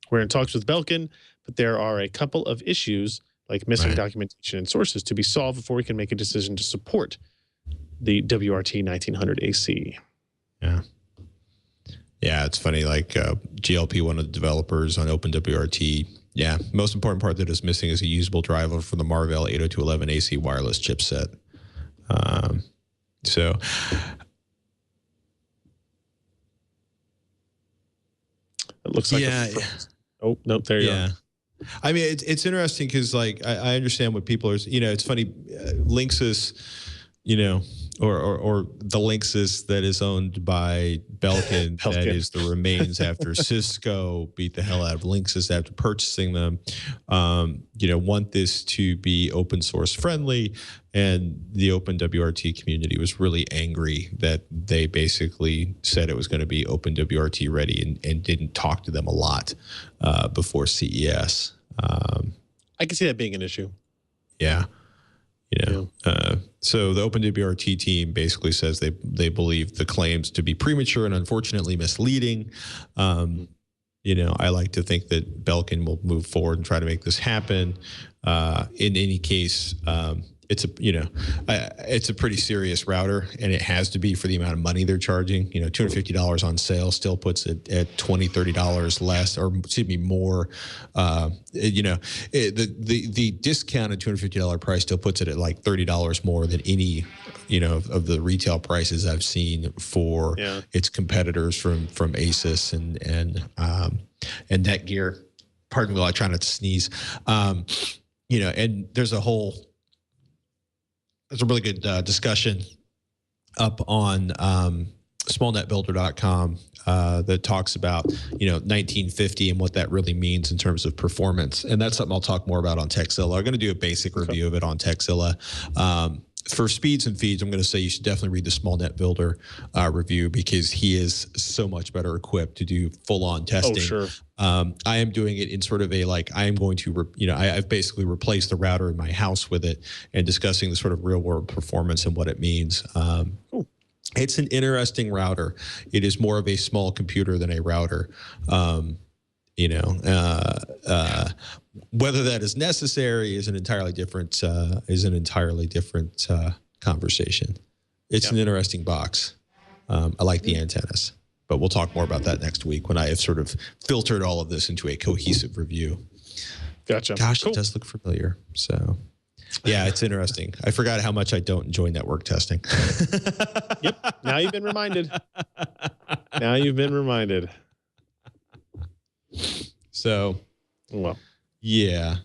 We're in talks with Belkin, but there are a couple of issues, like missing documentation and sources, to be solved before we can make a decision to support the WRT 1900 AC. Yeah. Yeah, it's funny, like GLP, one of the developers on OpenWRT, yeah, most important part that is missing is a usable driver for the Marvell 802.11 AC wireless chipset. So it looks like oh, nope, there you are. I mean, it's interesting because, like, I understand what people are, it's funny, Linksys, or the Linksys that is owned by Belkin, that is the remains after Cisco beat the hell out of Linksys after purchasing them, want this to be open source friendly. And the OpenWRT community was really angry that they basically said it was going to be OpenWRT ready and didn't talk to them a lot before CES. I can see that being an issue. Yeah. So the OpenWRT team basically says they believe the claims to be premature and unfortunately misleading. I like to think that Belkin will move forward and try to make this happen. In any case, it's a pretty serious router, and it has to be for the amount of money they're charging. $250 on sale still puts it at $20, $30 less, or excuse me, more. The discounted $250 price still puts it at like $30 more than any, of the retail prices I've seen for its competitors from Asus and Netgear. Pardon me while I try not to sneeze. And there's a really good discussion up on smallnetbuilder.com that talks about 1950 and what that really means in terms of performance, and that's something I'll talk more about on Techzilla. I'm going to do a basic review of it on Techzilla. For speeds and feeds, I'm going to say you should definitely read the Small Net Builder review, because he is so much better equipped to do full-on testing. Oh, sure. I am doing it in sort of a I am going to, I've basically replaced the router in my house with it and discussing the sort of real-world performance and what it means. Cool. It's an interesting router. It is more of a small computer than a router. Whether that is necessary is an entirely different conversation. It's an interesting box. I like the antennas, but we'll talk more about that next week when I have sort of filtered all of this into a cohesive review. Gotcha. Gosh, cool. It does look familiar. So, yeah, it's interesting. I forgot how much I don't enjoy network testing. Yep. Now you've been reminded. So, well, yeah.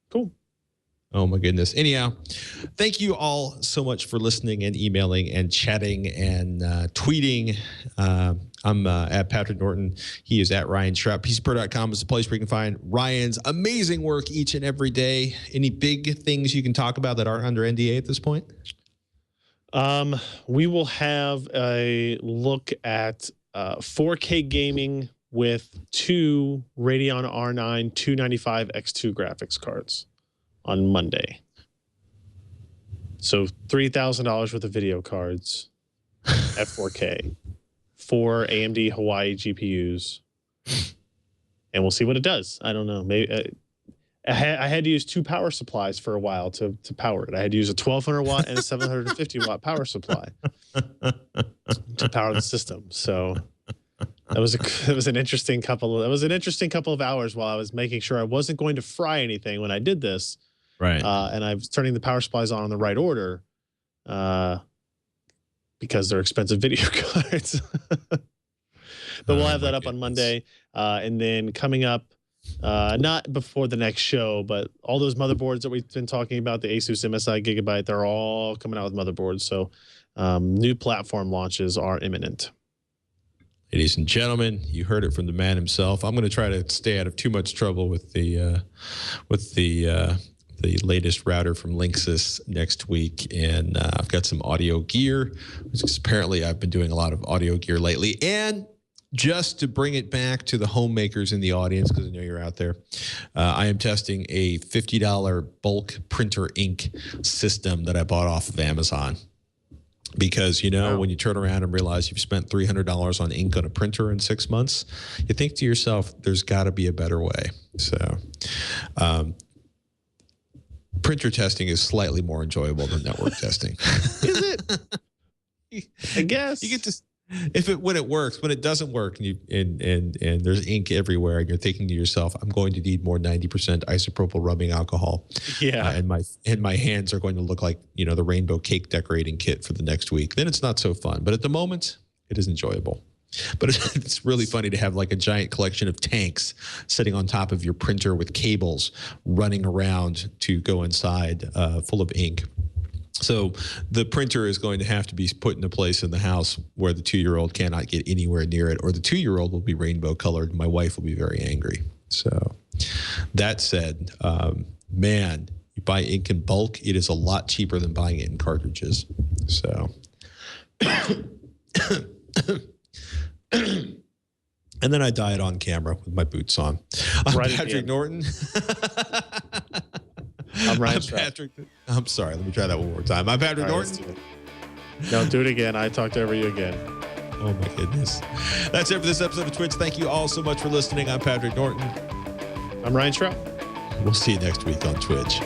Cool. Oh my goodness. Anyhow, thank you all so much for listening and emailing and chatting and tweeting. I'm at Patrick Norton. He is at Ryan Schrapp. PCPro.com is the place where you can find Ryan's amazing work each and every day. Any big things you can talk about that aren't under NDA at this point? We will have a look at 4K gaming with 2 Radeon R9 295X2 graphics cards on Monday. So $3,000 worth of video cards at 4K, 4 AMD Hawaii GPUs, and we'll see what it does. I don't know. Maybe I had to use 2 power supplies for a while to power it. I had to use a 1200 watt and a 750 watt power supply to power the system. So it was an interesting couple of hours while I was making sure I wasn't going to fry anything when I did this. Right. And I was turning the power supplies on in the right order because they're expensive video cards. But we'll have that up on Monday. And then coming up, not before the next show, but all those motherboards that we've been talking about, the Asus MSI Gigabyte, they're all coming out with motherboards. So new platform launches are imminent. Ladies and gentlemen, you heard it from the man himself. I'm going to try to stay out of too much trouble with the latest router from Linksys next week, and I've got some audio gear, because apparently I've been doing a lot of audio gear lately. And just to bring it back to the homemakers in the audience, because I know you're out there, I am testing a $50 bulk printer ink system that I bought off of Amazon. Because, when you turn around and realize you've spent $300 on ink on a printer in 6 months, you think to yourself, there's got to be a better way. So printer testing is slightly more enjoyable than network testing. Is it? I guess. You get to, when it works. When it doesn't work and there's ink everywhere and you're thinking to yourself, I'm going to need more 90% isopropyl rubbing alcohol. Yeah. And my hands are going to look like, the rainbow cake decorating kit for the next week. Then it's not so fun. But at the moment, it is enjoyable. But it's really funny to have like a giant collection of tanks sitting on top of your printer with cables running around to go inside full of ink. So the printer is going to have to be put in a place in the house where the 2-year-old cannot get anywhere near it, or the 2-year-old will be rainbow colored. My wife will be very angry. So that said, man, you buy ink in bulk, it is a lot cheaper than buying it in cartridges. So, and then I died on camera with my boots on. I'm Right Patrick Norton. I'm Ryan Patrick. I'm sorry. Let me try that one more time. I'm Patrick Norton. Don't do it again. I talked over you again. Oh my goodness. That's it for this episode of Twitch. Thank you all so much for listening. I'm Patrick Norton. I'm Ryan Schraub. We'll see you next week on Twitch.